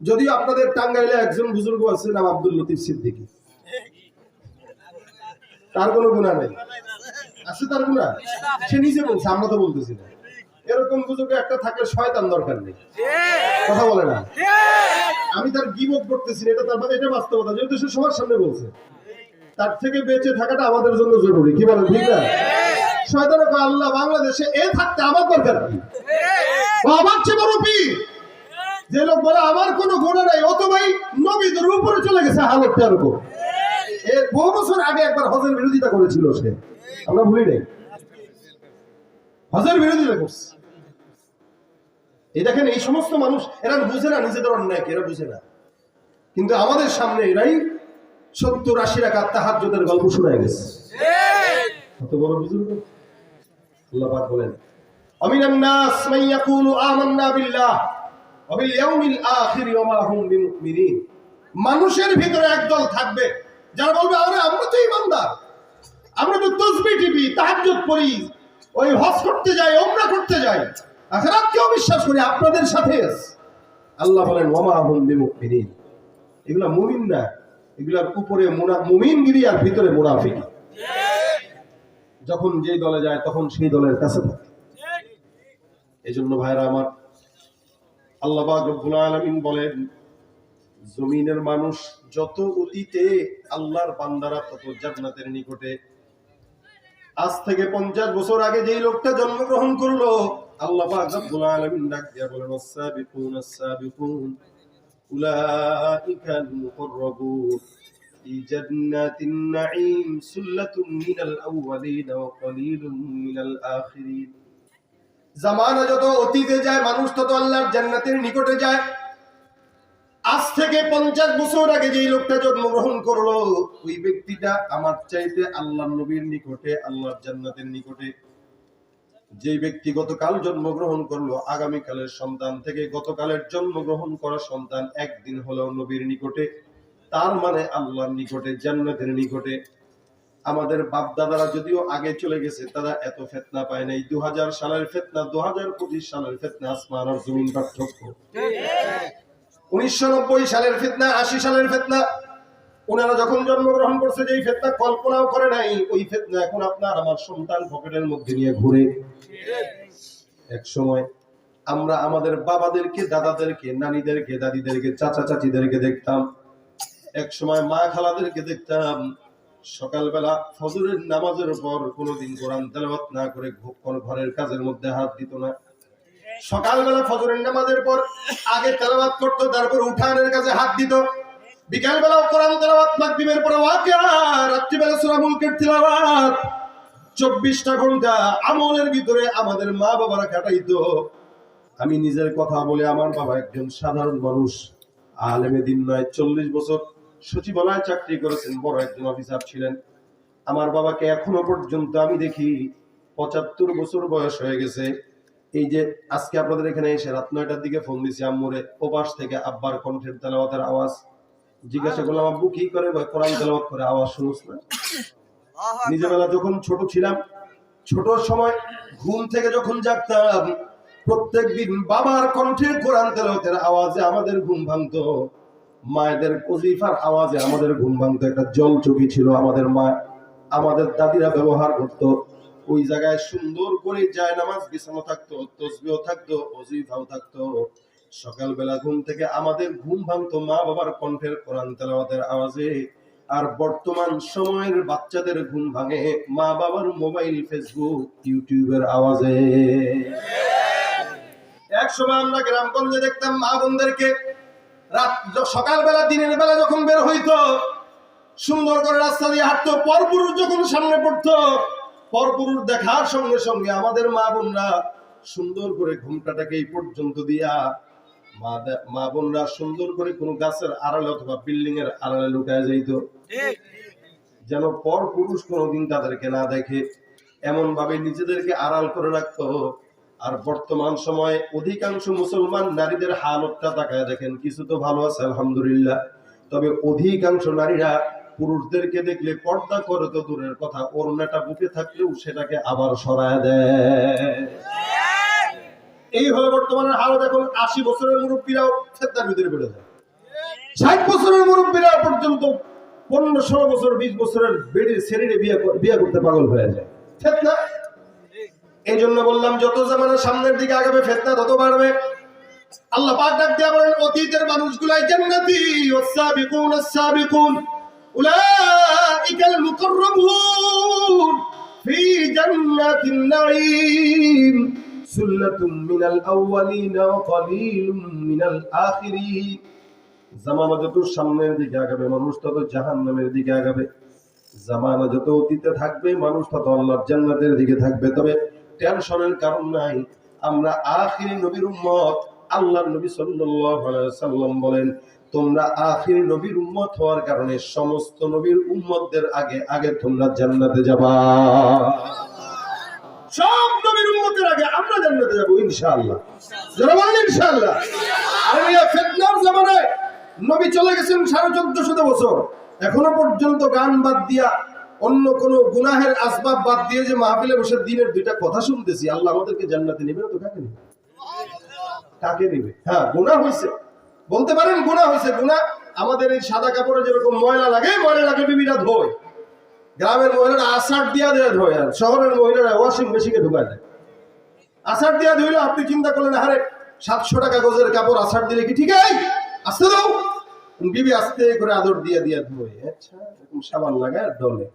যদিও আপনাদের টাঙ্গাইলে একজন বুজুর্গ আছে নাম আব্দুল লতিফ সিদ্দিকী, তার কোনো গুনাহ নেই, আছে তার গুনাহ? সে নিজে বলছে, আমরা তো বলতেছি না। এরকম বুজুর্গ একটা থাকলে শয়তান দরকার নেই, কথা বলে না। আমি তার গীবত করতেছি না, এটা তার মানে এটা বাস্তবতা, যেহেতু সে সবার সামনে বলছে। তার থেকে বেঁচে থাকাটা আমাদের জন্য জরুরি, কি বলেন ঠিক না? শয়তান কয় আল্লাহ বাংলাদেশে এ থাকতে আমার দরকার কি? আমার চেয়ে বড় পীর যে লোক বলে আমার কোনো গুনাহ নাই, ও তো ভাই নবীদের উপরে চলে গেছে হালতটা এরকম। এর বহু বছর আগে একবার হজের বিরোধিতা করেছিল সে, আমরা ভুলি নাই, হজের বিরোধিতা করছে। এই দেখেন এই সমস্ত মানুষ এরা বুঝে না নিজেদের অন্যায়কে, এরা বুঝে না, কিন্তু আমাদের সামনে এরাই 70-80 রাকাত তাহাজ্জুদের গল্প শোনায় গেছে। কত বড় বুজুর্গ! আল্লাহ পাক বলেন আমিনান নাস মান ইয়াকুলু আমান্না বিল্লাহ ওয়া বিল ইয়াউমিল আখির ওয়া মা হুম বিমুমিনিন। মানুষের ভিতরে একদল থাকবে যারা বলবে আরে আমরা তো ঈমানদার, আমরা তো তাসবিহ টিপি, তাহাজ্জুদ পড়ি, ওই হজ করতে যাই, উমরা করতে যাই, আখিরাতকেও বিশ্বাস করি, আপনাদের সাথে আছে। আল্লাহ বলেন ওয়া মা হুম বিমুমিনিন। এগুলা মুমিন না, এগুলার উপরে মুমিনগিরি আর ভিতরে মুনাফিকি। যখন যেই দলে যায় তখন সেই দলের কাছে থাকে। এজন্য ভাইরা আমার, আল্লাহ পাক রব্বুল আলামিন বলেন জমিনের মানুষ যত অতীতে আল্লাহর বান্দারা তত জান্নাতের নিকটে। আজ থেকে 50 বছর আগে যেই লোকটা জন্মগ্রহণ করলো, আল্লাহ পাক রব্বুল আলামিন ডাক দিয়া বলেন আস-সাবিকুন আস-সাবিকুন উলাইকাল মুকাররাবুন ফি জান্নাতিন নাঈম সুল্লাতুম মিনাল আউওয়ালিন ওয়া কলিলুম মিনাল আখিরিন। জামানা যত অতীতে যায় মানুষ তত আল্লাহর জান্নাতের নিকটে যায়। আজ থেকে 50 বছর আগে যেই লোকটা জন্মগ্রহণ করলো, ওই ব্যক্তিটা আমার চাইতে আল্লাহর নবীর নিকটে, আল্লাহর জান্নাতের নিকটে। যেই ব্যক্তি গতকাল জন্মগ্রহণ করলো, আগামীকালের সন্তান থেকে গতকালের জন্মগ্রহণ করা সন্তান একদিন হলেও নবীর নিকটে, তার মানে আল্লাহর নিকটে, জান্নাতের নিকটে। আমাদের বাপ দাদারা যদিও আগে চলে গেছে, তারা এত ফিতনা পায় নাই। 2000 সালের ফিতনা 2025 সালের ফিতনা আসমান আর জমিন পার্থক্য। 1990 সালের ফিতনা 80 সালের ফিতনা, ওনারা যখন জন্মগ্রহণ করছে যেই ফিতনা কল্পনাও করে নাই, ওই ফিতনা এখন আপনার আমার সন্তান পকেটের মধ্যে নিয়ে ঘুরে। এক সময় আমরা আমাদের বাবাদেরকে, দাদাদেরকে, নানীদেরকে, দাদিদেরকে, চাচা চাচিদেরকে দেখতাম, এক সময় মা খালাদেরকে দেখতাম, সকালবেলা ফজরের নামাজের পর কোনোদিন কোরআন তেলাওয়াত না করে ঘরের কাজের মধ্যে হাত দিত না। সকালবেলা ফজরের নামাজের পর আগে তেলাওয়াত করতো, তারপর উঠানের কাজে হাত দিত। বিকালবেলা কোরআন তেলাওয়াত, মাগরিবের পর ওয়াকিয়া, রাত্রিবেলা সূরা মুলকের তিলাওয়াত। 24টা ঘন্টা আমলের ভিতরে আমাদের মা বাবারা কাটাইতো। আমি নিজের কথা বলে, আমার বাবা একজন সাধারণ মানুষ, আলেমে দিন নয়, 40 বছর সচিবালয়ে চাকরি করেছেন, বড় একজন অফিসার ছিলেন। আমার বাবাকে এখনো পর্যন্ত আমি দেখি 75 বছর বয়স হয়ে গেছে। এই যে আজকে আপনাদের এখানে এসে রাত 9টার দিকে ফোন দিছি আম্মুরে, ওপাশ থেকে আব্বার কণ্ঠের তেলাওয়াতের আওয়াজ। জিজ্ঞাসা করলাম আব্বু কি করে? কোরআন তেলাওয়াত করে। আওয়াজ শুনছ না? নিজেবেলা যখন ছোট ছিলাম, ছোট সময় ঘুম থেকে যখন জাগতাম, প্রত্যেকদিন বাবার কণ্ঠে কোরআন তেলাওয়াতের আওয়াজে আমাদের ঘুম ভাঙতো, মায়েদের ওজিফার আওয়াজে আমাদের ঘুম ভাঙতো। একটা জল চৌকি ছিল আমাদের মা, আমাদের দাদিরা ব্যবহার করত। ওই জায়গায় সুন্দর করে জায়নামাজ বিছানো থাকতো, তাসবিহ থাকতো, ওজিফাও থাকতো। সকালবেলা ঘুম থেকে আমাদের ঘুম ভাঙতো মা বাবার কণ্ঠের কোরআন তেলাওয়াতের আওয়াজে। আর বর্তমান সময়ের বাচ্চাদের ঘুম ভাঙে মা বাবার মোবাইল, ফেসবুক, ইউটিউবের আওয়াজে। এক সময় আমরা গ্রামগঞ্জে দেখতাম মা বোনদেরকে রাত সকালবেলা দিনের বেলা যখন বের হইতো, সুন্দর করে রাস্তা দিয়ে হাঁটতো, পরপুরুষ যখন সামনে পড়তো, পরপুরুষ দেখার সঙ্গে সঙ্গে আমাদের মা বোনরা সুন্দর করে ঘুমটাটাকে এই পর্যন্ত দিয়া মা বোনরা সুন্দর করে কোন গাছের আড়ালে অথবা বিল্ডিং এর আড়ালে লুকায় যাইতো, যেন পরপুরুষ কোনোদিন তাদেরকে না দেখে, এমন ভাবে নিজেদেরকে আড়াল করে রাখতো। আর বর্তমান সময়ে অধিকাংশ মুসলমান নারীদের হালতটা তাকায় দেখেন, কিছু তো ভালো আছে আলহামদুলিল্লাহ, তবে অধিকাংশ নারীরা পুরুষদেরকে দেখলে পর্দা করে তো দূরের কথা, ওড়নাটা বুকে থাকলেও সেটাকে আবার সরায় দেয়। এই হলো বর্তমানের হালত। এখন 80 বছরের মুরব্বীরাও ফিতনার ভিতরে পড়ে যায়। 60 বছরের মুরব্বীরা পর্যন্ত 15-16 বছর 20 বছরের বেড়ে ছেড়ে বিয়ে করতে পাগল হয়ে যায়। ফিতনা। এই জন্য বললাম যত জামানা সামনের দিকে আগাবে ফিতনা তত বাড়বে। আল্লাহ পাক ডাক দিয়া বলেন অতীতের মানুষগুলাই জান্নাতি ওয়াস-সাবিকুন আস-সাবিকুন উলাইকাল মুকাররাবুন ফি জান্নাতিন নাঈম সুল্লাতুম মিনাল আউয়ালিন ওয়া কালিলুম মিনাল আখিরিন। জামানা যত সামনের দিকে আগাবে মানুষ তত জাহান্নামের দিকে আগাবে। জামানা যত অতীতে থাকবে মানুষ তত আল্লাহর জান্নাতের দিকে থাকবে। তবে টেনশনের কারণ নাই, আমরা আখিরি নবীর উম্মত। আল্লাহর নবী সাল্লাল্লাহু আলাইহি ওয়াসাল্লাম বলেন তোমরা আখিরি নবীর উম্মত হওয়ার কারণে সমস্ত নবীর উম্মতদের আগে আগে তোমরা জান্নাতে যাবা। সব নবীর উম্মতের আগে আমরা জান্নাতে যাব ইনশাআল্লাহ। যারা বলেন ইনশাআল্লাহ। আর এই ফিতনার জামানায় নবী চলে গেছেন 1450 বছর, এখনো পর্যন্ত গান বাদ দিয়া অন্য কোন গুনাহের আসবাব বাদ দিয়ে যে মাহফিলে বসে দিনের দুইটা কথা শুনতেছি, আল্লাহ আমাদেরকে জান্নাতে নেবে না তো কাকে নেবে? কাকে নেবে? হ্যাঁ গুনাহ হয়েছে, বলতে পারেন গুনাহ হয়েছে। গুনাহ আমাদের এই সাদা কাপড়ে যেরকম ময়লা লাগে বিবিরা ধোয়, গ্রামের মহিলারা আষাঢ় দিয়া দেয় ধোয়, আর শহরের মহিলারা ওয়াশিং মেশিনে ঢুকায় দেয়। আষাঢ় দিয়া ধুইলে আপনি চিন্তা করলেন আরে 700 টাকা গজের কাপড় আষাঢ় দিলে কি ঠিক আছে? আস্তে দাও, বিবি আস্তে করে আদর দিয়ে ধোয়। আচ্ছা এরকম সাবান লাগায় দলে,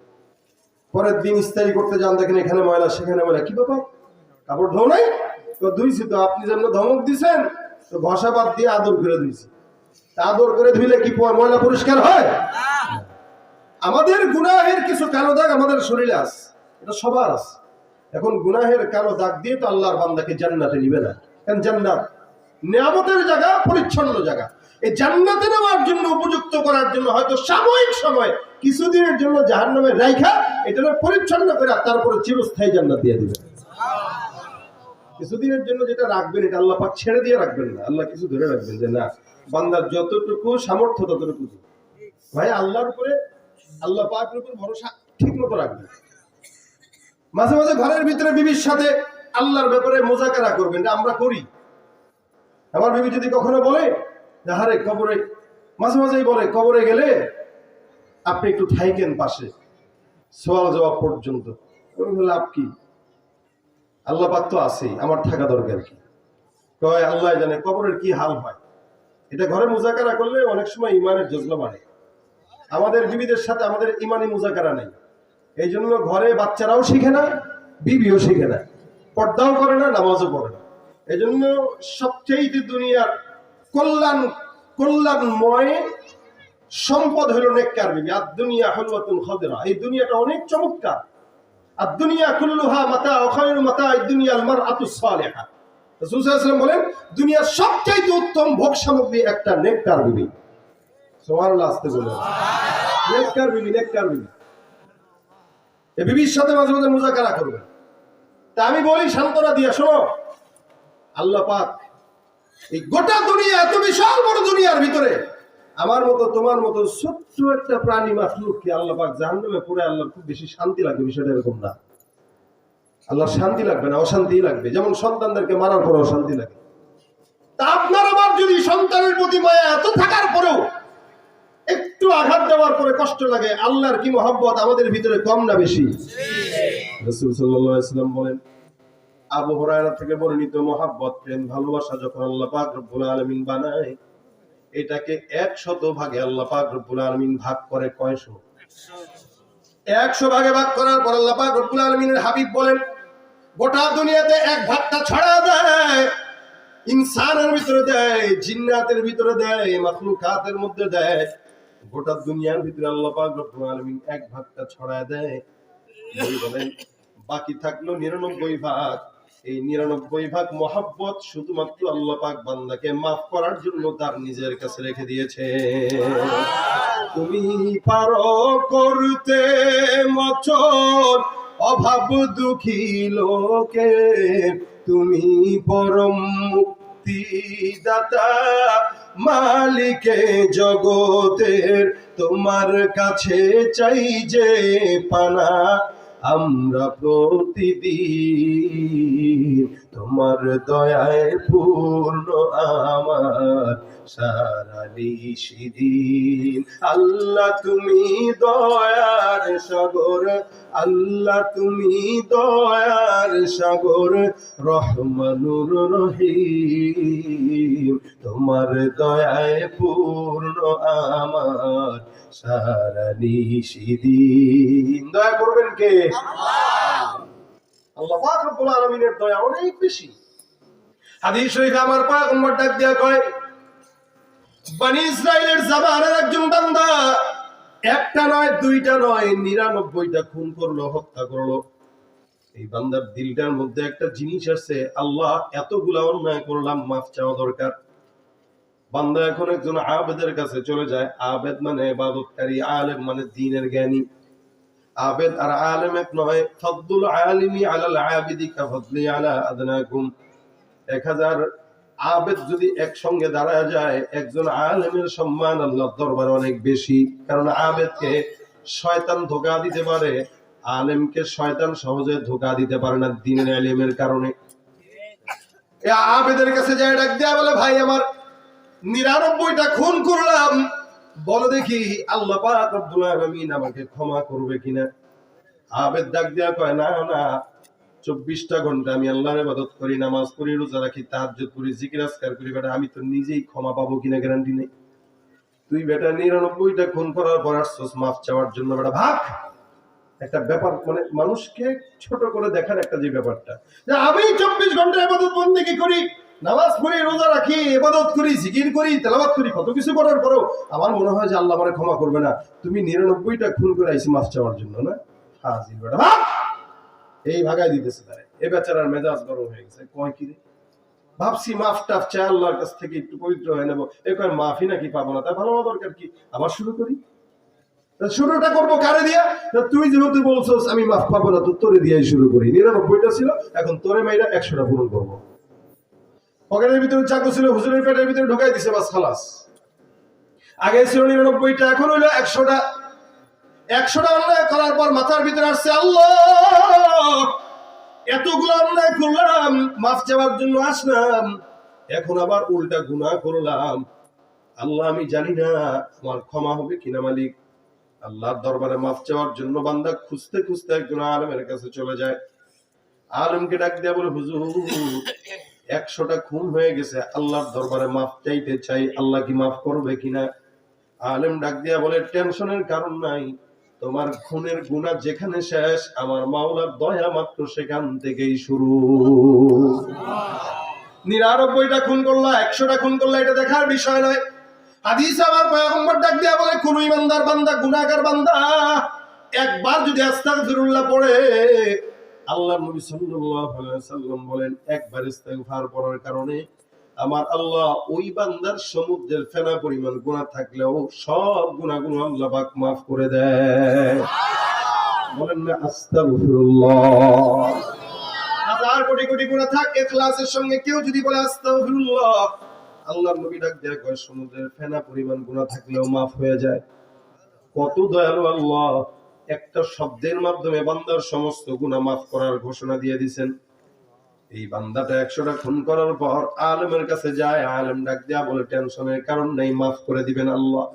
পরের দিন ইস্তারি করতে যান দেখেন এখানে ময়লা সেখানে ময়লা। কি ব্যাপার কাপড় ধোও নাই? তো ধুইছি তো, আপনি যেন ধমক দিছেন তো ঘষা বাদ দিয়ে আদর করে ধুইছি। আদর করে ধুইলে কি ময়লা পরিষ্কার হয়? আমাদের গুনাহের কিছু কালো দাগ আমাদের শরীরে আছে, এটা সবার আছে। এখন গুনাহের কালো দাগ দিয়ে তো আল্লাহর বান্দাকে জান্নাতে নিবে না। কারণ জান্নাত নিয়ামতের জায়গা, পরিচ্ছন্ন জায়গা। এই জান্নাতে নেওয়ার জন্য উপযুক্ত করার জন্য হয়তো সাময়িক সময় কিছুদিনের জন্য জাহান্নামে রাইখা এটা পরিচ্ছন্ন করে তারপরে চিরস্থায়ী জান্নাত দিয়ে দিবেন। কিছুদিনের জন্য যেটা রাখবেন এটা আল্লাহ পাক ছেড়ে দিয়ে রাখবেন না, আল্লাহ কিছু ধরে রাখবেন যে না বান্দার যতটুকু সামর্থ্য ততটুকু। ভাই আল্লাহর উপরে, আল্লাহ পাকের উপর ভরসা ঠিক মতো রাখবেন। মাঝে মাঝে ঘরের ভিতরে বিবির সাথে আল্লাহর ব্যাপারে মুজাকারা করবেন, এটা আমরা করি। আমার বিবি যদি কখনো বলে হারে কবরে, মাঝে মাঝেই বলে কবরে গেলে আপনি একটু থাইকেন পাশে সওয়াল জবাব পর্যন্ত। লাভ কি? আল্লাহ পাক তো আছেই, আমার থাকা দরকার কি? কয় আল্লাহ জানে কবরের কি হাল হয়। এটা ঘরে মুজাকারা করলে অনেক সময় ইমানের জজবা বাড়ে। আমাদের বিবিদের সাথে আমাদের ইমানি মুজাকারা নেই, এই জন্য ঘরে বাচ্চারাও শিখে না, বিবিও শিখে না, পর্দাও করে না, নামাজও পড়ে না। এই জন্য সবচেয়ে দুনিয়ার কল্যাণময় সম্পদ হলো নেককার বিবি। আর দুনিয়া হলওয়াতুন খাদিরা, এই দুনিয়াটা অনেক চমৎকার। আর দুনিয়া কুল্লুহা মাতা ওয়া খায়রু মাতা'আদ দুনিয়াল মারআতুস সালিহা। রাসূল সাল্লাল্লাহু আলাইহি ওয়াসাল্লাম বলেন দুনিয়ার সবচেয়ে উত্তম ভোগ সামগ্রী একটা নেককার বিবি। সুবহানাল্লাহ, আস্তে বলেন নেককার বিবি, নেককার বিবি। এই বিবির সাথে মাঝে মাঝে মুজাকারা করবেন। তা আমি বলি সান্ত্বনা দিয়া, শোনো আল্লাহ পাক এই গোটা দুনিয়া, এত বিশাল বড় দুনিয়ার ভিতরে আমার মতো তোমার মতো ছোট্ট একটা প্রাণী মাখলুককে আল্লাহ পাক জাহান্নামে পুরে আল্লাহর খুব বেশি শান্তি লাগবে, বিষয়টা এরকম না। আল্লাহর শান্তি লাগবে না, অশান্তি লাগবে। যেমন সন্তানদেরকে মারার পরে অশান্তি লাগে, তা আপনার আমার যদি সন্তানের প্রতি মায়া এত থাকার পরেও একটু আঘাত দেওয়ার পরে কষ্ট লাগে, আল্লাহর কি মহব্বত আমাদের ভিতরে কম না বেশি? রাসূল সাল্লাল্লাহু আলাইহি ওয়াসাল্লাম বলেন, আবু হুরায়রা থেকে বর্ণিত, মহব্বত প্রেম ভালোবাসা যখন আল্লাহ পাক রব্বুল আলামিন বানায়, এটাকে 100 ভাগে আল্লাহ পাক রব্বুল আলামিন ভাগ করে কয়শো? 100 ভাগে ভাগ করার পর আল্লাহ পাক রব্বুল আলামিনের হাবিব বলেন গোটা দুনিয়াতে 1 ভাগটা ছড়া দেয়, ইনসানের ভিতরে দেয়, জিন্নাতের ভিতরে দেয়, মাখলুকাতের মধ্যে দেয়। গোটা দুনিয়ার ভিতরে আল্লাহ পাক রব্বুল আলামিন 1 ভাগটা ছড়ায় দেয়। বলেন বাকি থাকলো 99 ভাগ। এই 99 ভাগ মহব্বত শুধুমাত্র আল্লাহ পাক বান্দাকে মাফ করার জন্য তার নিজের কাছে রেখে দিয়েছে। তুমি পারো করতে মোচন অভাব দুঃখী লোকে, তুমি পরম মুক্তিদাতা মালিকে জগতের, তোমার কাছে চাই যে পানা আমরা প্রতিদিন, তোমার দয়ায় পূর্ণ আমার সারা নিশিদিন। আল্লাহ তুমি দয়ার সাগর, আল্লাহ তুমি দয়ার সাগর, রহমানুর রহিম। তোমার দয়ায় পূর্ণ আমার সারা নিশিদিন। দয়া করবেন কে? আল্লাহ পাক রব্বুল আলামিনের দয়া অনেক বেশি। হাদিস শরীফে আমার পয়গম্বর ডাক দিয়া কয়, বনি ইসরাইলের জামানের একজন বান্দা একটা নয়, দুইটা নয়, 99টা খুন করলো, হত্যা করলো। এই বান্দার দিলটার মধ্যে একটা জিনিস আছে, আল্লাহ এতগুলা অন্যায় করলাম, মাফ চাওয়া দরকার। বান্দা এখন একজন আবেদের কাছে চলে যায়। আবেদ মানে ইবাদতকারী, আলেম মানে দ্বীনের জ্ঞানী। আবেদ আর আলেম এক নয়। ফাদলুল আলিমি আলাল আবিদি কাফদলি আলা আদনাকুম। 1000 আবেদ যদি একসঙ্গে দাঁড়ায় যায়, একজন আলেমের সম্মান আল্লাহর দরবারে অনেক বেশি। কারণ আবেদকে শয়তান ধোঁকা দিতে পারে, আলেমকে শয়তান সহজে ধোঁকা দিতে পারে না দ্বীনের ইলমের কারণে। এই আবেদের কাছে যায়, ডাক দেয়া বলে, ভাই আমার 99টা খুন করলাম, বলো দেখি আল্লাহ পাক রব্বুল আলামিন আমাকে ক্ষমা করবে কিনা। আবেদ ডাক দেয়া কয়, না না, 24টা ঘন্টা আমি আল্লাহর ইবাদত করি, নামাজ পড়ি, রোজা রাখি, তাহাজ্জুদ করি, জিকির আজকার করি, বেটা আমি তো নিজেই ক্ষমা পাবো কিনা গ্যারান্টি নেই। তুই বেটা 99টা খুন করার পর আসছস মাফ চাওয়ার জন্য, বেটা ভাগ। একটা ব্যাপার, মানে মানুষকে ছোট করে দেখার একটা যে ব্যাপারটা, যে আমি 24 ঘন্টা ইবাদত বন্দেগী করি, নামাজ পড়ি, রোজা রাখি, ইবাদত করি, জিকির করি, তেলাওয়াত করি, কত কিছু করার পরেও আমার মনে হয় যে আল্লাহ আমারে ক্ষমা করবে না। তুমি 99টা খুন করে আইছি মাফ চাওয়ার জন্য না? হাজির বেটা ভাগ। এই ভাগাই দিতেছে তারে। এই বেচারার মেজাজ গরম হয়ে গেছে। কয় কি রে, ভাবছি মাফ টাফ চাই আল্লাহর কাছ থেকে একটু পবিত্র হয়ে নেবো, এই কয় মাফি নাকি পাবো না, তাই ভালো হওয়া দরকার কি, আবার শুরু করি। শুরুটা করবো কারে দিয়া? তুই যেহেতু বলছস আমি মাফ পাবো না, তো তোরে দিয়াই শুরু করি। 99টা ছিল, এখন তোরে মাইরা 100টা পূরণ করবো। পকেটের ভিতরে চাকু ছিল, হুজুরের পেটের ভিতরে ঢুকাই দিছে, বাস খালাস। আগে ছিল 99টা, এখন হইলো 100টা। 100টা অন্যায় করার পর মাথার ভিতরে আসছে, আল্লাহ এতগুলো অন্যায় করলাম, মাফ চাওয়ার জন্য আসলাম, এখন আবার উল্টা গুনাহ করলাম। আল্লাহ আমি জানি না আমার ক্ষমা হবে কিনা মালিক। আল্লাহর দরবারে মাফ চাওয়ার জন্য বান্দা খুঁজতে খুঁজতে একজন আলেমের কাছে চলে যায়। আলেমকে ডাক দিয়া বলে, হুজুর 100টা খুন হয়ে গেছে, আল্লাহর দরবারে মাফ চাইতে চাই, আল্লাহ কি মাফ করবে কিনা? আলেম ডাক দিয়া বলে, টেনশনের কারণ নাই, তোমার খুনের গুনাহ যেখানে শেষ, আমার মাওলার দয়া মাত্র সেখান থেকেই শুরু। 99টা খুন করলা, 100টা খুন করলা, এটা দেখার বিষয় নয়। হাদিস আমার পয়গম্বর ডাক দিয়া বলে, কোন ইমানদার বান্দা, গুনাহগার বান্দা একবার যদি আস্তাগফিরুল্লাহ পড়ে, আল্লাহর নবী সাল্লাল্লাহু আলাইহি ওয়াসাল্লাম বলেন, একবার ইস্তিগফার পড়ার কারণে আমার আল্লাহ ওই বান্দার সমুদ্রের ফেনা পরিমাণ গুনাহ থাকলেও সব গুনাহগুলো আল্লাহ পাক মাফ করে দেয়। বলেন না আস্তাগফিরুল্লাহ। হাজার কোটি কোটি গুনাহ থাক, ইখলাসের সঙ্গে কেউ যদি বলে আস্তাগফিরুল্লাহ, আল্লাহর নবী ডাক দেয়া কয়, সমুদ্রের ফেনা পরিমাণ গুনাহ থাকলেও মাফ হয়ে যায়। কত দয়ালু আল্লাহ, একটা শব্দের মাধ্যমে বান্দার সমস্ত গুনাহ মাফ করার ঘোষণা দিয়ে দিয়েছেন। এই বান্দাটা 100টা খুন করার পর আলেমের কাছে যায়, আলেম ডাক দেয়া বলে, টেনশনের কারণ নেই, মাফ করে দিবেন আল্লাহ।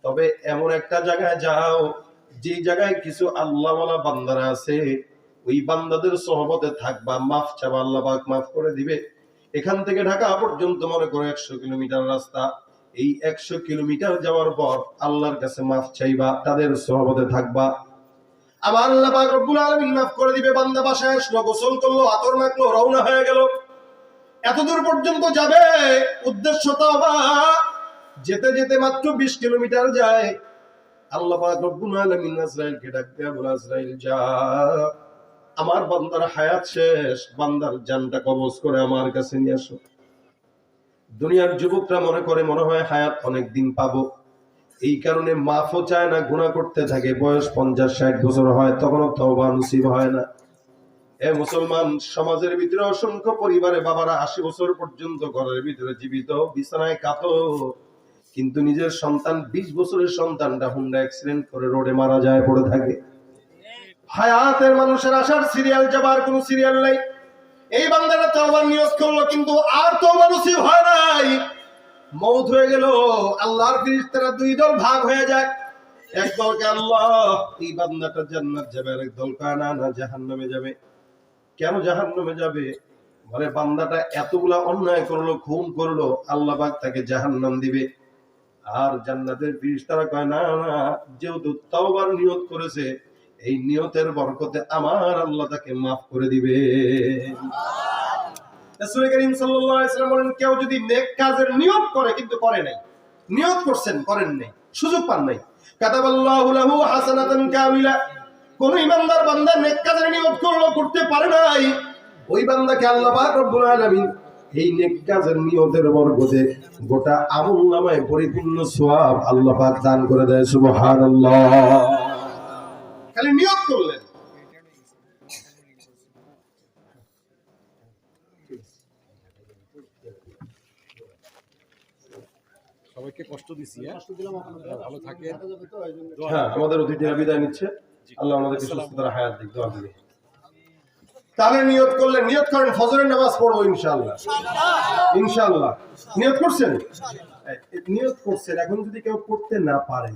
তবে এমন একটা জায়গায় যাও, যে জায়গায় কিছু আল্লাহওয়ালা বান্দারা আছে, ওই বান্দাদের সোহবতে থাকবা, মাফ চাবা, আল্লাহ পাক মাফ করে দিবে। এখান থেকে ঢাকা পর্যন্ত মনে করো 100 কিলোমিটার রাস্তা। এই 100 কিলোমিটার যাওয়ার পর আল্লাহর কাছে মাফ চাইবা, তাদের সোহবতে থাকবা, আমার আল্লাহ পাক রব্বুল আলামিন মাফ করে দিবে। বান্দা বাসায় আসলো, গোসল করলো, আতর মাখলো, রওনা হয়ে গেল। এতদূর পর্যন্ত যাবে, উদ্দেশ্য তওবা। যেতে যেতে মাত্র 20 কিলোমিটার যায়, আল্লাহ পাক রব্বুল আলামিন আজরাইলকে ডাক দেয়া বলে, আজরাইল যা, আমার বান্দার হায়াত শেষ, বান্দার জানটা কবজ করে আমার কাছে নিয়ে আসো। দুনিয়ার যুবকরা মনে করে মনে হয় হায়াত অনেক দিন পাবো, এই কারণে মাফও চায় না, গুনাহ করতে থাকে। বয়স 50-60 বছর হয়, তখনও তওবা নসিব হয় না। এ মুসলমান সমাজের ভিতরে অসংখ্য পরিবারে বাবারা 80 বছর পর্যন্ত ঘরের ভিতরে জীবিত, বিছানায় কাতর, কিন্তু নিজের সন্তান 20 বছরের সন্তানটা হুন্ডা অ্যাক্সিডেন্ট করে রোডে মারা যায়, পড়ে থাকে। হায়াতের মানুষের আসার সিরিয়াল, যাবার কোনো সিরিয়াল নাই। এই বান্দাটা তওবার নিয়ত করলো, কিন্তু আর তওবা নসিব হয় নাই। মওত হয়ে গেল। আল্লাহর ফেরেশতারা দুই দল ভাগ হয়ে যায়। এক দলকে আল্লাহ এই বান্দাটা জান্নাত যাবে, আর এক দলকে না জাহান্নামে যাবে। কেন জাহান্নামে যাবে? বলে বান্দাটা এতগুলা অন্যায় করলো, খুন করলো, আল্লাহ পাক তাকে জাহান্নাম দিবে। আর জান্নাতের ফেরেশতারা কয় না না, যেহেতু তওবার নিয়ত করেছে, এই নিয়তের বরকতে আমার আল্লাহ তাকে মাফ করে দিবে। রাসূল করিম সাল্লাল্লাহু আলাইহি ওয়াসাল্লাম বলেন, কেউ যদি নেক কাজের নিয়ত করে কিন্তু করে নাই, নিয়ত করছেন করেন নাই, সুযোগ পান নাই, কাতাবাল্লাহু লাহু হাসানাতান কামিলা। কোন ইমানদার বান্দা নেক কাজের নিয়ত করলো, করতে পারে নাই, ওই বান্দাকে আল্লাহ পাক রব্বুল আলামিন এই নেক কাজের নিয়তের বরকতে গোটা আমলনামায় পরিপূর্ণ সওয়াব আল্লাহ পাক দান করে দেয়। সুবহানাল্লাহ। খালি নিয়ত করলেন। সবাইকে কষ্ট দিছি, ভালো থাকে। হ্যাঁ, আমাদের অতিথিরা বিদায় নিচ্ছে। আল্লাহ আমাদেরকে সুস্থতার হায়াত দিক, দোয়া দিবে। তাহলে নিয়ত করলেন, নিয়ত করেন ফজরের নামাজ পড়বো ইনশাআল্লাহ। ইনশাআল্লাহ নিয়ত করছেন, নিয়ত করছেন। এখন যদি কেউ পড়তে না পারে,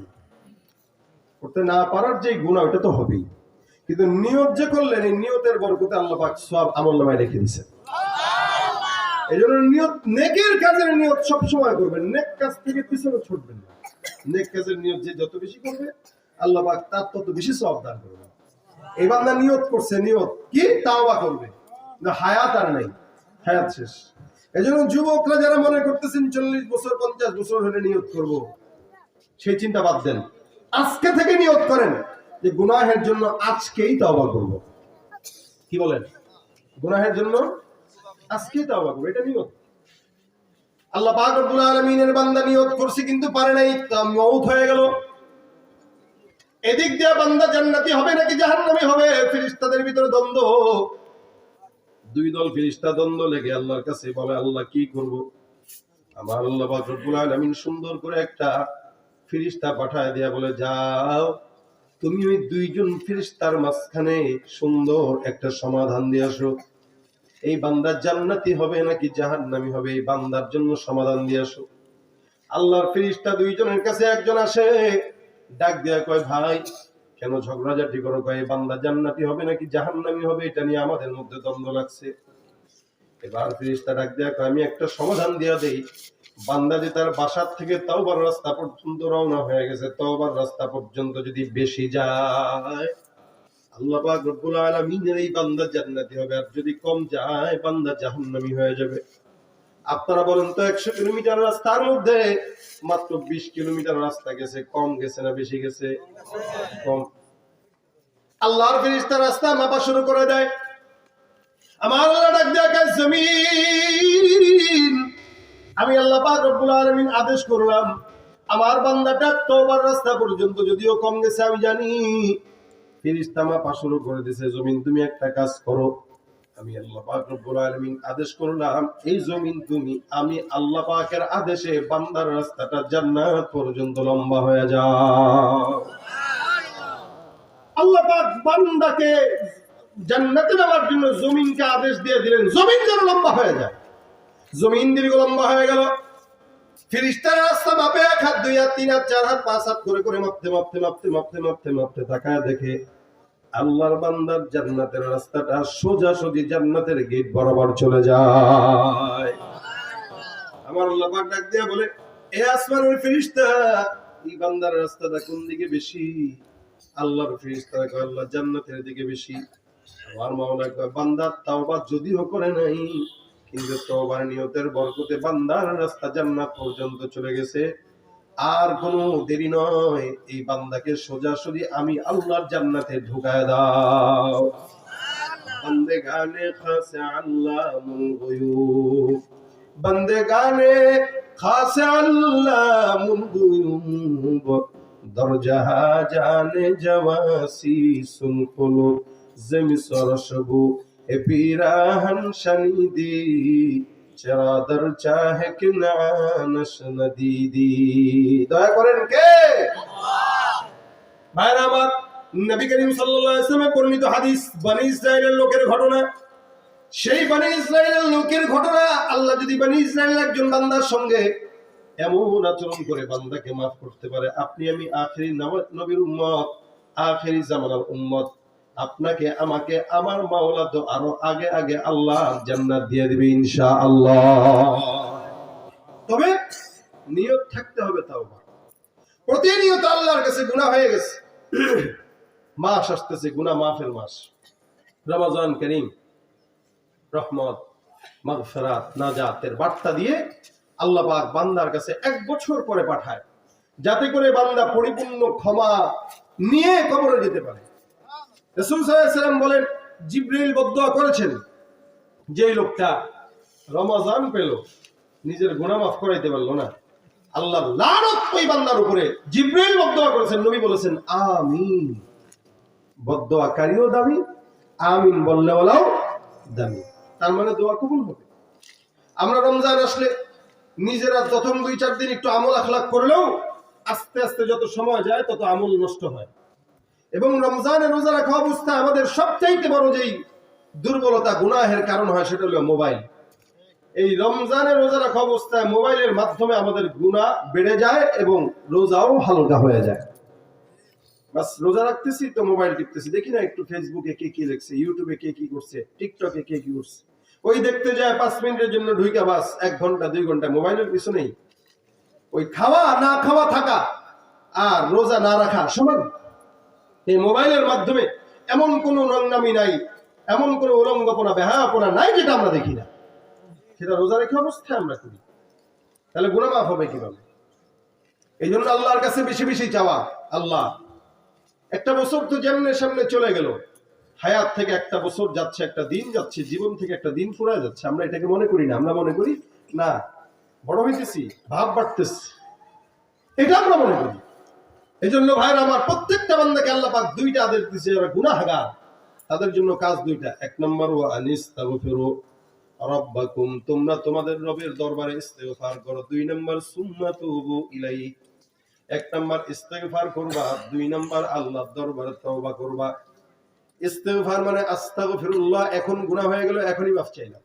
পড়তে না পারার যে গুনাহ ওটা তো হবেই, কিন্তু নিয়ত যে করলেন, এই নিয়তের বরকতে আল্লাহ পাক সব আমলনামায় রেখে দিয়েছেন। এই জন্য নিয়ত, নেকের কাজের নিয়ত সব সময় করবেন, নেক কাজ থেকে পিছনে ছুটবেন না। নেক কাজের নিয়ত যে যত বেশি করবে আল্লাহ পাক তার তত বেশি সওয়াব দান করবে। এই বান্দা নিয়ত করছে, নিয়ত কি তাওবা করবে না, হায়াত আর নাই, হায়াত শেষ। এই জন্য যুবকরা যারা মনে করতেছেন 40 বছর 50 বছর হলে নিয়ত করব, সেই চিন্তা বাদ দেন। আজকে থেকে নিয়ত করেন যে গুনাহের জন্য আজকেই তাওবা করব। কি বলেন? গুনাহের জন্য আজকেই তাওবা করব, এটা নিয়ত। আল্লাহ পাক রব্বুল আলামিনের বান্দা নিয়ত করছে কিন্তু পারে নাই, তা মওত হয়ে গেল। এদিক দিয়ে বান্দা জান্নাতি হবে নাকি জাহান্নামী হবে, ফেরেশতাদের ভিতরে দ্বন্দ্ব। দুই দল ফেরেশতা দ্বন্দ্ব লেগে আল্লাহর কাছে বলে, আল্লাহ কি করব? আমার আল্লাহ পাক রব্বুল আলামিন সুন্দর করে একটা ফেরেশতা পাঠায় দিয়া বলে, যাও তুমি ওই দুইজন ফেরেশতার মাঝখানে সুন্দর একটা সমাধান দিয়ে আসো। এই বান্দা জান্নাতি হবে নাকি জাহান্নামী হবে, এই বান্দার জন্য সমাধান দিয়ে আসো। আল্লাহর ফেরেশতা দুইজনের কাছে একজন আসে, ডাক দেয়া কয়, ভাই কেন ঝগড়াঝাটি করো? কয় বান্দা জান্নাতি হবে নাকি জাহান্নামী হবে, এটা নিয়ে আমাদের মধ্যে দ্বন্দ্ব লাগছে। এবার ফেরেশতা ডাক দেয়া কয়, আমি একটা সমাধান দিয়া দেই। বান্দা যে তার বাসার থেকে তওবার রাস্তা পর্যন্ত রওনা হয়ে গেছে, তওবার রাস্তা পর্যন্ত যদি বেশি যায়, আল্লাহ পাক রব্বুল আলামিনের এই বান্দা জান্নাতি হবে, আর যদি কম যায় বান্দা জাহান্নামী হয়ে যাবে। আপনারা বলেন তো, 100 কিলোমিটার রাস্তার মধ্যে মাত্র 20 কিলোমিটার রাস্তা গেছে, কম গেছে না বেশি গেছে? কম। আল্লাহর ফেরেশতা রাস্তা মাপা শুরু করে দেয়। আমার আল্লাহ ডাক দেয়া কয়, জমিন, আমি আল্লাহ পাক রব্বুল আলামিন আদেশ করলাম, আমার বান্দাটা তওবার রাস্তা পর্যন্ত যদিও কম গেছে আমি জানি। ফেরেশতা মাপা শুরু করে দিয়েছে। জমিন তুমি একটা কাজ করো, আমি আল্লাহ পাক রব্বুল আলামিন আদেশ করলাম, এই জমিন তুমি, আমি আল্লাহ পাকের আদেশে বান্দার রাস্তাটা জান্নাত পর্যন্ত লম্বা হয়ে যাও। আল্লাহ পাক বান্দাকে জান্নাতে যাওয়ার জন্য জমিনকে আদেশ দিয়ে দিলেন, জমিন যেন লম্বা হয়ে যায়। জমিন দীর্ঘ লম্বা হয়ে গেল। ফেরেশতারা রাস্তা মাপে 1 হাত 2 হাত 3 হাত 4 হাত 5 হাত করে করে মাপতে মাপতে মাপতে মাপতে মাপতে মাপতে তাকায় দেখে আল্লাহর বান্দার জান্নাতের রাস্তাটা সোজাসুজি জান্নাতের গেট বরাবর চলে যায়। আমার আল্লাহ পাক ডাক দিয়া বলে, এ আসমানের ফেরেশতা, এই বান্দার রাস্তাটা কোন দিকে বেশি? আল্লাহর ফেরেশতারা কয়, আল্লাহ জান্নাতের দিকে বেশি। আমার মাওলা কয়, বান্দা তাওবা যদিও করে নাই, কিন্তু তওবার নিয়তের বরকতে বান্দার রাস্তা জান্নাত পর্যন্ত চলে গেছে। আর কোনো দেরি নয়, এই বান্দাকে সোজাসুজি আমি আল্লাহর জান্নাতে ঢুকায় দাও। বান্দেগানে খাসে আল্লাহুল গুয়ুব, বান্দেগানে খাসে আল্লাহুল গুয়ুব, দরজা জানে জওয়াসি সুলকুলু জমি সরসবু এ পিরাহন শনিদি চাদর চাহে কি নানস নদীদি। দয়া করেন কে? ভাইরা আমার, নবী করিম সাল্লাল্লাহু আলাইহি ওয়াসাল্লামের বর্ণিত হাদিস, বনি ইসরাইলের লোকের ঘটনা। সেই বনি ইসরায়েলের লোকের ঘটনা। আল্লাহ যদি বনি ইসরায়েলের একজন বান্দার সঙ্গে এমন আচরণ করে বান্দাকে মাফ করতে পারে, আপনি আমি আখেরি নবীর উম্মত, আখেরি জামানার উম্মত, আপনাকে আমাকে আমার মাওলা তো আরো আগে আগে আল্লাহ জান্নাত দিয়ে দিবে ইনশাআল্লাহ। তবে নিয়ত থাকতে হবে তাওবা। প্রতিনিয়ত আল্লাহর কাছে গুনাহ হয়ে গেছে, মাস আসতেছে গুনাহ মাফের মাস, রমজান করিম রহমত মাগফিরাত নাজাতের বার্তা দিয়ে আল্লাহ পাক বান্দার কাছে 1 বছর পরে পাঠায়, যাতে করে বান্দা পরিপূর্ণ ক্ষমা নিয়ে কবরে যেতে পারে। রাসূল সাল্লাল্লাহু আলাইহি ওয়াসাল্লাম বলেন, জিবরিল বদদুয়া করেছেন যে লোকটা রমজান পেল নিজের গুনাহ মাফ করাইতে পারলো না, আল্লাহর লানত ওই বান্দার উপরে। জিবরিল বদদুয়া করেছেন, নবী বলেছেন আমিন। বদদুয়াকারীও দামি, আমিন বললেওয়ালাও দামি। তার মানে দোয়া কবুল হবে। আমরা রমজান আসলে নিজেরা প্রথম 2-4 দিন একটু আমল আখলাক করলেও আস্তে আস্তে যত সময় যায় তত আমল নষ্ট হয়। এবং রমজানে রোজা রাখা অবস্থায় আমাদের সবচাইতে বড় যেই দুর্বলতা গুনাহের কারণ হয় সেটা হলো মোবাইল। এই রমজানে রোজা রাখা অবস্থায় মোবাইলের মাধ্যমে আমাদের গুনাহ বেড়ে যায় এবং রোজাও হালকা হয়ে যায়। বাস রোজা রাখতেছি তো মোবাইল টিপতেছি, দেখি না একটু ফেসবুকে কে কি লিখছে, ইউটিউবে কে কি করছে, টিকটকে কে কি করছে, ওই দেখতে যায় 5 মিনিটের জন্য ঢুইকা বাস 1 ঘন্টা 2 ঘন্টা মোবাইলের পিছনেই। ওই খাওয়া না খাওয়া থাকা আর রোজা না রাখা সমান। এই মোবাইলের মাধ্যমে এমন কোনো নোংরামি নাই, এমন কোনো উলঙ্গপনা বেহায়াপনা নাই যেটা আমরা দেখি না, সেটা রোজা রেখে অবস্থায় আমরা করি। তাহলে গুনাহ মাফ হবে কিভাবে? এই জন্য আল্লাহর কাছে বেশি বেশি চাওয়া। আল্লাহ, একটা বছর তো যেমনে সামনে চলে গেল, হায়াত থেকে একটা বছর যাচ্ছে, একটা দিন যাচ্ছে, জীবন থেকে একটা দিন ফুরায় যাচ্ছে, আমরা এটাকে মনে করি না। আমরা মনে করি না বড় হইতেছি, ভাব বাড়তেছি, এটা আমরা মনে করি। এই জন্য ভাইরা আমার, প্রত্যেকটা বান্দাকে আল্লাহ পাক 2টা আদেশ দিয়েছে, যারা গুনাহগার তাদের জন্য কাজ 2টা। 1 নম্বর ওয়া আনিস্তাগফিরু রাব্বাকুম, তোমরা তোমাদের রবের দরবারে ইস্তেগফার করো। 2 নম্বর সুম্মা তুবু ইলাইহি, 1 নম্বর ইস্তেগফার করবা, 2 নম্বর আল্লাহর দরবারে তওবা করবা। ইস্তেগফার মানে আস্তাগফিরুল্লাহ, এখন গুনাহ হয়ে গেল এখনই মাফ চাইলাম।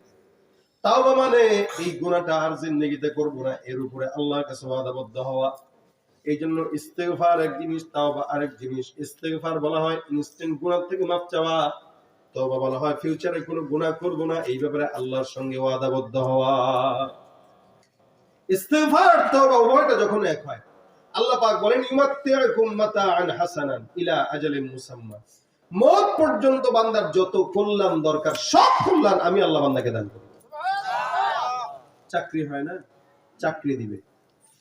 তাওবা মানে এই গুনাহটা আর জিন্দেগিতে করব না, এর উপরে আল্লাহর কাছে ওয়াদাবদ্ধ হওয়া। এই জন্য ইস্তেগফার এক জিনিস, তাওবা আরেক জিনিস। ইস্তেগফার বলা হয় ইনস্ট্যান্ট গুনাহ থেকে মাফ চাওয়া, তওবা বলা হয় ফিউচারে কোনো গুনাহ করব না এই ব্যাপারে আল্লাহর সঙ্গে ওয়াদাবদ্ধ হওয়া। ইস্তেগফার তওবা উভয়টা যখন এক হয়, আল্লাহ পাক বলেন ইউমাত্তিউকুম মাতাআন হাসানান ইলা আজালিন মুসাম্মা, মওত পর্যন্ত বান্দার যত কল্যাণ দরকার সব কল্যাণ আমি আল্লাহ বান্দাকে দান করি। চাকরি হয় না, চাকরি দিবে।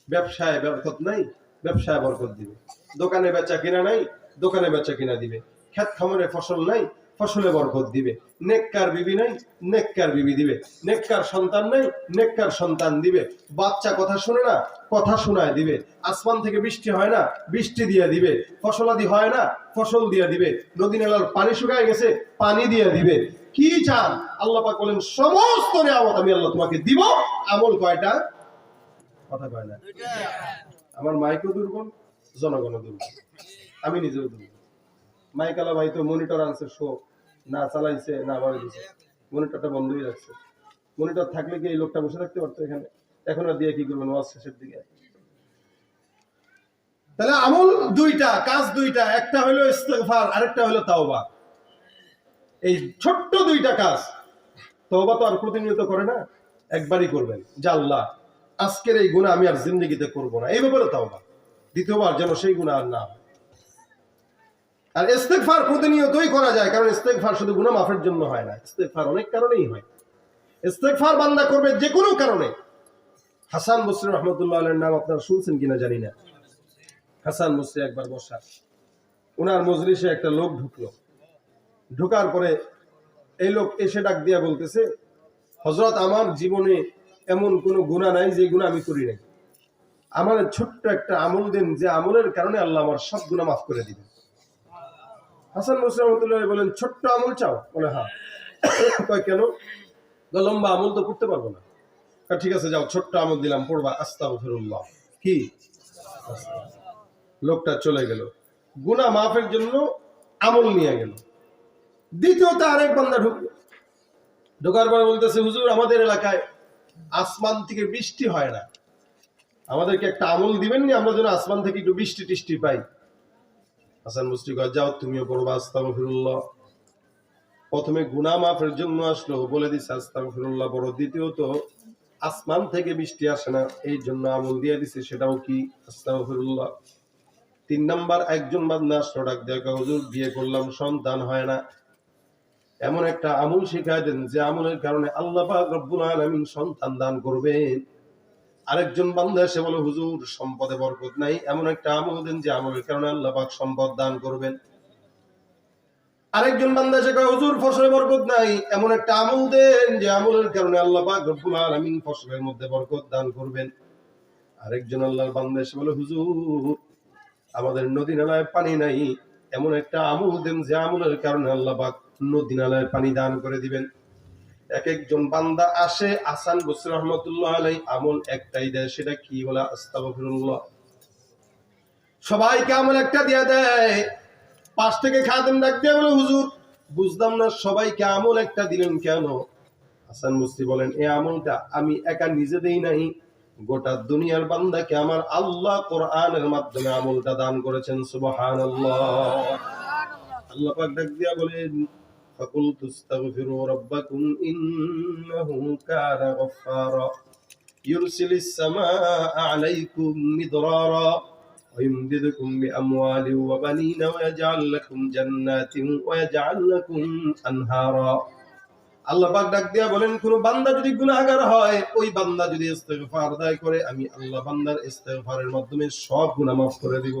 ব্যবসায় বরকত নাই, ব্যবসায় বরকত দিবে। দোকানে বেচা কিনা নাই, দোকানে বেচা কিনা দিবে। ক্ষেত খামারে ফসল নাই, ফসলে বরকত দিবে। নেককার বিবি নাই, নেককার বিবি দিবে। নেককার সন্তান নাই, নেককার সন্তান দিবে। বাচ্চা কথা শুনে না, কথা শোনায় দিবে। আসমান থেকে বৃষ্টি হয় না, বৃষ্টি দিয়ে দিবে। ফসলাদি হয় না, ফসল দিয়ে দিবে। নদী নালার পানি শুকায় গেছে, পানি দিয়ে দিবে। কি চান? আল্লাহ পাক বলেন সমস্ত নিয়ামত আমি আল্লাহ তোমাকে দিব। আমল কয়টা? কথা কয় না। আমার মাইকও দুর্বল, জনগণও দুর্বল, আমি নিজেও দুর্বল। মাইকালা ভাই তো মনিটর আনছে, শো না চালাইছে না বাড়ি দিছে, মনিটরটা বন্ধই রাখছে। মনিটর থাকলে কি এই লোকটা বসে থাকতে পারতো এখানে? এখন আর দিয়ে কি করবেন ওয়াজ শেষের দিকে? তাহলে আমল 2টা, কাজ 2টা, একটা হলো ইস্তেগফার, আরেকটা হলো তাওবা। এই ছোট্ট 2টা কাজ। তওবা তো আর প্রতিনিয়ত করে না, একবারই করবেন যে আল্লাহ আজকের এই গুনাহ আমি আর জিন্দেগিতে করব না, এই ব্যাপারে তাওবা। দ্বিতীয়বার যেন সেই গুনাহ আর না হয়। আর ইস্তেগফার প্রতিনিয়তই করা যায়, কারণ ইস্তেগফার শুধু গুনাহ মাফের জন্য হয় না, ইস্তেগফার অনেক কারণেই হয়। ইস্তেগফার বান্দা করবে যে কোনো কারণে। হাসান বসরি রাহমাতুল্লাহ আলাইহির নাম আপনারা শুনছেন কিনা জানি না। হাসান বসরি একবার বসা, ওনার মজলিসে একটা লোক ঢুকলো। ঢোকার পরে এই লোক এসে ডাক দিয়া বলতেছে, হযরত আমার জীবনে এমন কোনো গুনাহ নাই যে গুনাহ আমি করি নাই, আমার ছোট্ট একটা আমল দেন যে আমলের কারণে আল্লাহ আমার সব গুনাহ মাফ করে দিবেন। হাসান বসরি রাহমাতুল্লাহ বলেন, ছোট্ট আমল চাও? বলে হ্যাঁ। কয় কেন? লম্বা আমল তো করতে পারবো না। ঠিক আছে যাও, ছোট্ট আমল দিলাম, পড়বা আস্তাগফিরুল্লাহ। কি? লোকটা চলে গেল, গুনাহ মাফের জন্য আমল নিয়ে গেল। দ্বিতীয়ত আরেক বান্দা ঢুকলো। ঢোকার পরে বলতেছে, হুজুর আমাদের এলাকায় আসমান থেকে বৃষ্টি হয় না, আমাদেরকে একটা আমল দিবেন নি, আমরা যেন আসমান থেকে একটু বৃষ্টি টিষ্টি পাই। হাসান বসরি কয়, যাও তুমিও পড়বা আস্তাগফিরুল্লাহ। প্রথমে গুনাহ মাফের জন্য আসলো, বলে দিছে আস্তাগফিরুল্লাহ পড়ো। দ্বিতীয়ত আসমান থেকে বৃষ্টি আসে না, এই জন্য আমল দিয়ে দিছে, সেটাও কি আস্তাগফিরুল্লাহ। 3 নাম্বার, একজন বান্দা আসলো, ডাক দিয়ে কয়, হুজুর বিয়ে করলাম, সন্তান হয় না, এমন একটা আমল শিখায় দেন যে আমলের কারণে আল্লাহ পাক রব্বুল আলামিন সন্তান দান করবেন। আরেকজন বান্দা এসে বলে, হুজুর সম্পদে বরকত নাই, এমন একটা আমল দেন যে আমলের কারণে আল্লাহ পাক সম্পদ দান করবেন। আরেকজন বান্দা এসে কয়, হুজুর ফসলে বরকত নাই, এমন একটা আমল দেন যে আমলের কারণে আল্লাহ পাক রব্বুল আলামিন ফসলের মধ্যে বরকত দান করবেন। আরেকজন আল্লাহর বান্দা এসে বলে, হুজুর আমাদের নদী নালায় পানি নাই, এমন একটা আমল দেন যে আমলের কারণে আল্লাহ পাক নদী নালায় পানি দান করে দিবেন। এক একজন বান্দা আসে, হাসান বসরি রহমাতুল্লাহ আলাইহি আমল একটাই দেয়, সেটা কি বলে আস্তাগফিরুল্লাহ। সবাইকে আমল একটা দিয়ে দেয়। পাশ থেকে খাদেম ডাক দিয়ে বলে, হুজুর বুঝলাম না সবাইকে আমল একটা দিলেন কেন? হাসান বসরি বলেন, এই আমলটা আমি একা নিজে দেই নাই, গোটা দুনিয়ার বান্দাকে আমার আল্লাহ কোরআনের মাধ্যমে আমলটা দান করেছেন। সুবহানাল্লাহ। আল্লাহ পাক ডাক দিয়া বলেন, فَقُلْتُ اسْتَغْفِرُوا رَبَّكُمْ إِنَّهُ كَانَ غَفَّارًا يُرْسِلِ السَّمَاءَ عَلَيْكُمْ مِدْرَارًا وَيُمْدِدْكُمْ بِأَمْوَالٍ وَبَنِينَ وَيَجْعَلْ لَكُمْ جَنَّاتٍ وَيَجْعَلْ لَكُمْ أَنْهَارًا। আল্লাহ পাক ডাক দিয়া বলেন, কোন বান্দা যদি গুনাহগার হয়, ওই বান্দা যদি ইস্তেগফার আদায় করে, আমি আল্লাহ বান্দার ইস্তেগফারের মাধ্যমে সব গুনাহ মাফ করে দিব।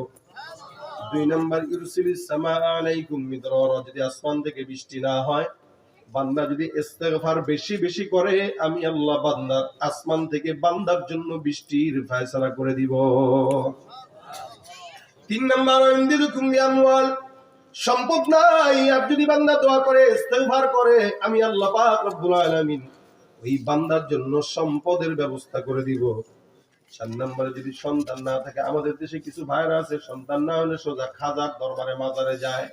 2 নাম্বার, ইউরসিলিস সামা আলাইকুম মিদরারা, যদি আসমান থেকে বৃষ্টি না হয়, বান্দা যদি ইস্তেগফার বেশি বেশি করে, আমি আল্লাহ বান্দার আসমান থেকে বান্দার জন্য বৃষ্টির ফয়সালা করে দিব। 3 নাম্বার, ইনদিরুকুম বিআমওয়াল, সম্পদ নাই, আর যদি বান্দা দোয়া করে ইস্তেগফার করে, আমি আল্লাহ পাক রব্বুল আলামিন ওই বান্দার জন্য সম্পদের ব্যবস্থা করে দিব। 4 নম্বরে, যদি সন্তান না থাকে, আমাদের দেশে কিছু ভাইরা আছে, সন্তান না হলে সোজা খাজার দরবারে মাজারে যায়,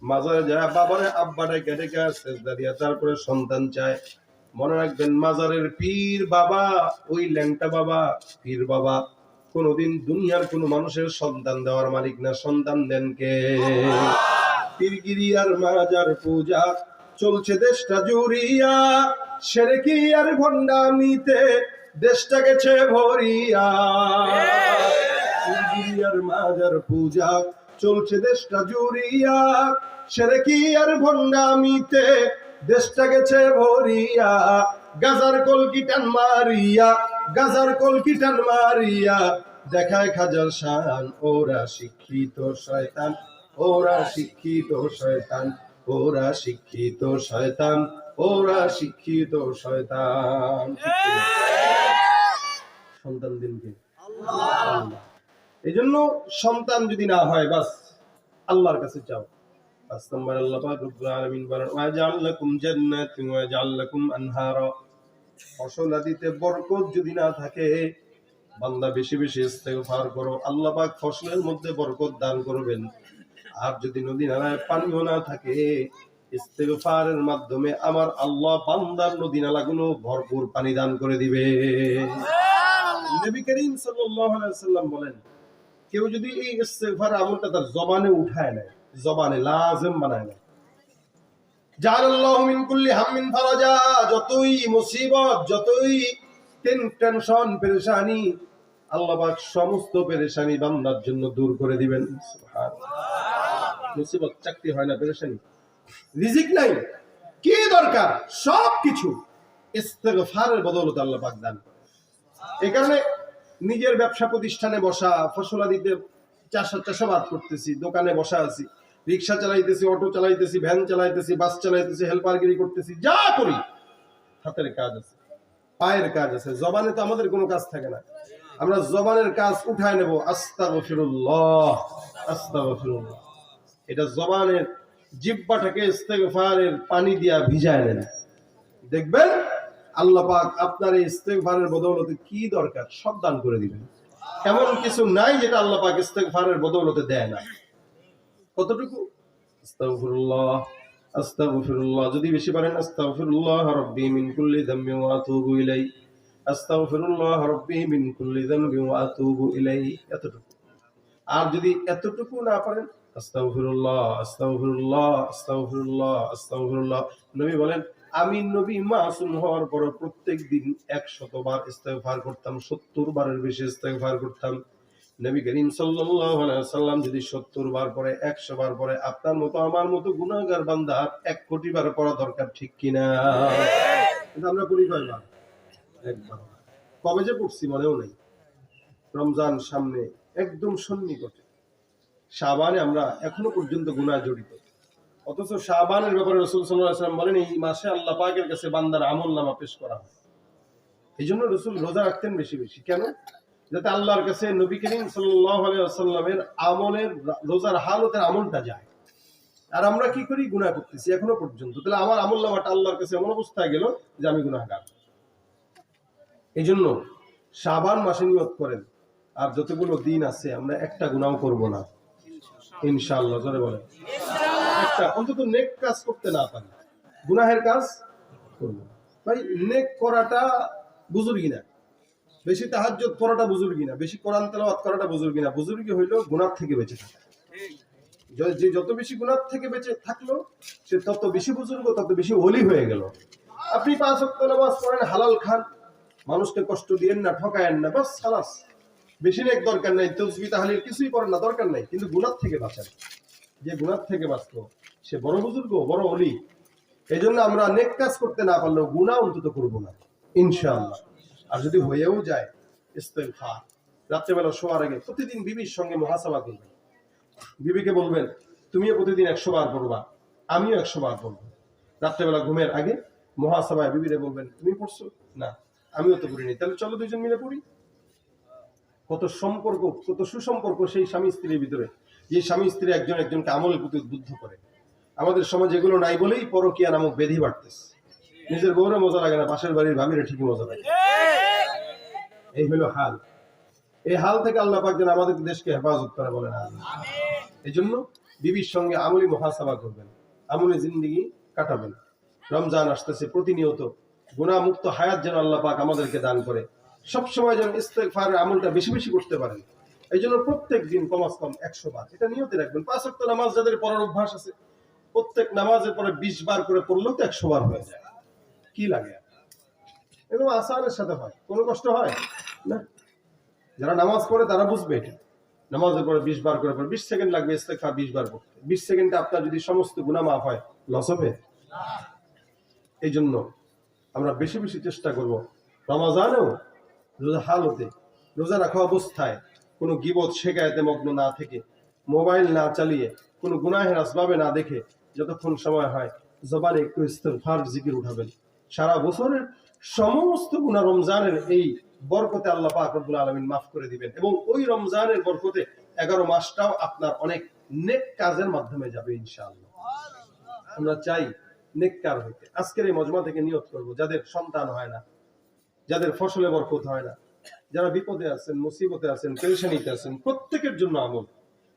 মাজারে যায় বাবারে আব্বারে কেটে সেজদা দিয়া তারপরে সন্তান চায়। মনে রাখবেন, মাজারের পীর বাবা, ওই ল্যাংটা বাবা, পীর বাবা কোনদিন দুনিয়ার কোন মানুষের সন্তান দেওয়ার মালিক না, সন্তান দেন কে? পীরগিরি আর মাজার পূজা চলছে দেশটা জুড়িয়া, শিরকি আর ভণ্ডামিতে দেশটা গেছে ভরিয়া। পীরগিরি আর মাজার পূজা চলছে দেশটা জুড়িয়া, শিরকি আর ভণ্ডামিতে দেশটা গেছে ভরিয়া। গাজার কলকি টান মারিয়া, গাজার কলকি টান মারিয়া দেখায় খাজার শান, ওরা শিক্ষিত শয়তান, ওরা শিক্ষিত শয়তান, ওরা শিক্ষিত শয়তান, ওরা শিক্ষিত শয়তান। সন্তান দিন কে? আল্লাহ। এই জন্য সন্তান যদি না হয়, বাস আল্লাহর কাছে চাও। 5 নম্বর, আল্লাহ পাক রব্বুল আলামিন বলেন, ওয়াজআল লাকুম জান্নাতিন ওয়াজআল লাকুম আনহারা, ফসল আদিতে বরকত যদি না থাকে, বান্দা বেশি বেশি ইস্তেগফার করো, আল্লাহ পাক ফসলের মধ্যে বরকত দান করবেন। আর যদি নদী নালায় পানিও না থাকে, ইস্তেগফারের মাধ্যমে আমার আল্লাহ বান্দার নদী নালাগুলো ভরপুর পানি দান করে দিবে। নবী করিম সাল্লাল্লাহু আলাইহি ওয়াসাল্লাম বলেন, কেউ যদি এই ইস্তেগফার আমলটা তার জবানে উঠায় নেয়, জবানে লাজিম বানায় নেয়, জাআলাল্লাহু মিন কুল্লি হাম্মিন ফারাজা, যতই মুসিবত, যতই টেনশন পেরেশানি, আল্লাহ পাক সমস্ত পেরেশানি বান্দার জন্য দূর করে দিবেন। সুবহানাল্লাহ। মুসিবত, চাকরি হয় না, পেরেশানি, রিজিক নাই, কি দরকার, সবকিছু ইস্তেগফারের বদৌলতে আল্লাহ পাক দান করে। এই কারণে নিজের ব্যবসা প্রতিষ্ঠানে বসা, ফসলাদিতে চাষাবাদ করতেছি, দোকানে বসা আছি, রিক্সা চালাইতেছি, অটো চালাইতেছি, ভ্যান চালাইতেছি, বাস চালাইতেছি, হেল্পারগিরি করতেছি, যা করি হাতের কাজ আছে, পায়ের কাজ আছে, জবানে তো আমাদের কোনো কাজ থাকে না। আমরা জবানের কাজ উঠায় নেব, আস্তাগফিরুল্লাহ, আস্তাগফিরুল্লাহ। এটা জবানের জিহ্বাটাকে ইস্তেগফারের পানি দিয়া ভিজায় নেন, দেখবেন আল্লাহ পাক আপনার এই ইস্তেগফারের বদৌলতে কি দরকার সব দান করে দিবেন। এমন কিছু নাই যেটা আল্লাহ পাক ইস্তেগফারের বদৌলতে দেয় না। কতটুকু? আস্তাগফিরুল্লাহ, আস্তাগফিরুল্লাহ, যদি বেশি পারেন আস্তাগফিরুল্লাহ রাব্বি মিন কুল্লি যামবি ওয়া আতুবু ইলাই, আস্তাগফিরুল্লাহ রাব্বি মিন কুল্লি যামবি ওয়া আতুবু ইলাই, এতটুকু। আর যদি এতটুকু না পারেন আস্তাগফিরুল্লাহ আস্তাগফিরুল্লাহ আস্তাগফিরুল্লাহ আস্তাগফিরুল্লাহ। নবী বলেন, আমি নবী মাসুম হওয়ার পর প্রত্যেক দিন 100 বার ইস্তেগফার করতাম, 70 বারের বেশি ইস্তেগফার করতাম। নবী করিম সাল্লাল্লাহু আলাইহি ওয়াসাল্লাম যদি 70 বার পরে, 100 বার পরে, আপনার মতো আমার মতো গুনাহগার বান্দা 1 কোটি বার পড়া দরকার, ঠিক কিনা? কিন্তু আমরা করি কয়বার? একবার। কবে যে পড়ছি মনেও নেই। রমজান সামনে, একদম সন্নিকটে। শাবানে আমরা এখনো পর্যন্ত গুনাহ জড়িত, অথচ শাবানের ব্যাপারে রাসূল সাল্লাল্লাহু আলাইহি ওয়াসাল্লাম বলেন এই মাসে আল্লাহ পাকের কাছে বান্দার আমলনামা পেশ করা হয়। এইজন্য রাসূল রোজা রাখতেন বেশি বেশি। কেন? যাতে আল্লাহর কাছে নবী করিম সাল্লাল্লাহু আলাইহি ওয়াসাল্লামের আমলের, রোজার হালতের আমলটা যায়। আর আমরা কি করি? গুনাহ করতেছি এখনো পর্যন্ত। তাহলে আমার আমলনামাটা আল্লাহর কাছে এমন অবস্থায় গেল যে আমি গুনাহগার। এইজন্য শাবান মাসে নিয়ত করেন, আর যতগুলো দিন আছে আমরা একটা গুনাহ করব না ইনশাআল্লাহ। জোরে বলেন একটা, অন্তত নেক কাজ করতে না পারি, গুনাহের কাজ করব। ভাই নেক করাটা বুজুর্গি না, বেশি তাহাজ্জুদ পড়াটা বুজুর্গি না, বেশি কোরআন তেলাওয়াত করাটা বুজুর্গি না। বুজুর্গি হইল গুনাহ থেকে বেঁচে থাকা। যে যত বেশি গুনাহ থেকে বেঁচে থাকলো সে তত বেশি বুজুর্গ, তত বেশি ওলি হয়ে গেল। আপনি 5 ওয়াক্ত নামাজ পড়েন, হালাল খান, মানুষকে কষ্ট দিয়েন না, ঠকায়েন না, বাস খালাস। বেশি নেক দরকার নাই, তাসবিহ তাহলিল কিছুই করেন না, দরকার নাই। কিন্তু গুনাহ থেকে বাঁচেন। যে গুনাহ থেকে বাঁচলো সে বড় বুজুর্গ, বড় ওলি। এই জন্য আমরা নেক কাজ করতে না পারলেও গুনাহ অন্তত করব না ইনশাআল্লাহ। আর যদি হয়েও যায়, ইস্তেগফার। রাত্রেবেলা শোয়ার আগে প্রতিদিন বিবির সঙ্গে মুহাসাবা করবেন। বিবিকে বলবেন তুমিও প্রতিদিন 100 বার পড়বা, আমিও 100 বার পড়বো। রাত্রেবেলা ঘুমের আগে মুহাসাবায় বিবিরে বলবেন তুমি পড়ছো না, আমিও তো পড়িনি, তাহলে চলো দুইজন মিলে পড়ি। কত সম্পর্ক, কত সুসম্পর্ক সেই স্বামী স্ত্রীর ভিতরে, যে স্বামী স্ত্রী একজন একজনকে আমলের প্রতি উদ্বুদ্ধ করে। আমাদের সমাজে এগুলো নাই বলেই পরকীয়া নামক ব্যাধি বাড়তেছে। নিজের বউরে মজা লাগে না, পাশের বাড়ির ভাবিরে ঠিকই মজা লাগে। এই হলো হাল। এই হাল থেকে আল্লাহ পাক যেন আমাদের দেশকে হেফাজত করে, বলেন আমিন। এই জন্য বিবির সঙ্গে আমলি মুহাসাবা করবেন, আমলি জিন্দেগি কাটাবেন। রমজান আসতেছে, প্রতিনিয়ত গুনাহ মুক্ত হায়াত যেন আল্লাহ পাক আমাদেরকে দান করে। সবসময় যেন ইস্তেগফারের আমলটা বেশি বেশি করতে পারেন। এই জন্য প্রত্যেক দিন কমাস কম 100 বার এটা নিয়তে রাখবেন। 5 ওয়াক্ত নামাজ যাদের পড়ার অভ্যাস আছে, প্রত্যেক নামাজের পরে 20 বার করে পড়লেও তো 100 বার হয়ে যায়। কি লাগে? এবং আসানের সাথে হয়, কোনো কষ্ট হয় না। যারা নামাজ পড়ে তারা বুঝবে এটা। নামাজের পরে 20 বার করে পড়ে 20 সেকেন্ড লাগবে ইস্তেগফার 20 বার করতে। 20 সেকেন্ডে আপনার যদি সমস্ত গুনাহ মাফ হয়, লস হবে? এই জন্য আমরা বেশি বেশি চেষ্টা করব রমজানেও রোজা হালতে, রোজা রাখা অবস্থায় কোনো গীবত শিকায়েতে মগ্ন না থেকে, মোবাইল না চালিয়ে, কোনো গুনাহের আসবাবে না দেখে, যতক্ষণ সময় হয় জবানে একটু ইস্তেগফার জিকির উঠাবেন। সারা বছরের সমস্ত গুনাহ রমজানের এই বরকতে আল্লাহ পাক রব্বুল আলামিন মাফ করে দিবেন। এবং ওই রমজানের বরকতে 11 মাসটাও আপনার অনেক নেক কাজের মাধ্যমে যাবে ইনশাআল্লাহ। আমরা চাই নেককার হইতে। আজকের এই মজমা থেকে নিয়ত করব, যাদের সন্তান হয় না, যাদের ফসলে বরকত হয় না, যারা বিপদে আছেন, মুসিবতে আছেন, পেরেশানিতে আছেন, প্রত্যেকের জন্য আমল।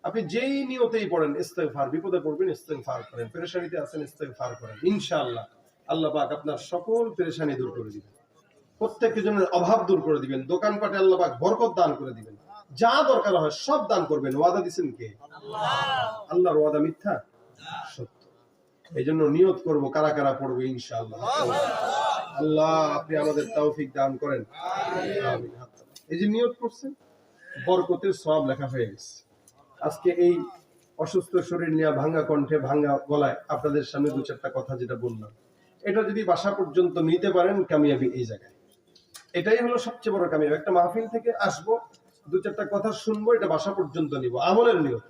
আপনি যেই নিয়তেই পড়েন ইস্তেগফার, বিপদে পড়বেন ইস্তেগফার করেন, পেরেশানিতে আছেন ইস্তেগফার করেন, ইনশাআল্লাহ আল্লাহ পাক আপনার সকল পেরেশানি দূর করে দিবেন, প্রত্যেকের জন্য অভাব দূর করে দিবেন, দোকানপাটে আল্লাহ পাক বরকত দান করে দিবেন, যা দরকার হয় সব দান করবেন। ওয়াদা দিবেন কে? আল্লাহ। আল্লাহর ওয়াদা মিথ্যা? সত্য। এই জন্য নিয়ত করব কারা কারা পড়বে ইনশাআল্লাহ। আল্লাহ আপনি আমাদের তৌফিক দান করেন, আমিন। এই যে নিয়ত করছেন, বরকতের সওয়াব লেখা হয়ে গেছে। আজকে এই অসুস্থ শরীর নিয়ে ভাঙা কণ্ঠে ভাঙা গলায় আপনাদের সামনে 2-4টা কথা যেটা বললাম, এটা যদি বাসা পর্যন্ত নিতে পারেন, কামিয়াবি এই জায়গায়। এটাই হলো সবচেয়ে বড় কামিয়াবি। একটা মাহফিল থেকে আসবো, 2-4টা কথা শুনবো, এটা বাসা পর্যন্ত নিব আমলের নিয়ত,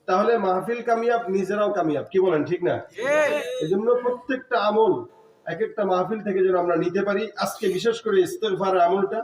তাহলে মাহফিল কামিয়াব, নিজেরাও কামিয়াব। কি বলেন, ঠিক না? এই জন্য প্রত্যেকটা আমল এক একটা মাহফিল থেকে যেন আমরা নিতে পারি। আজকে বিশেষ করে ইস্তেগফারের আমলটা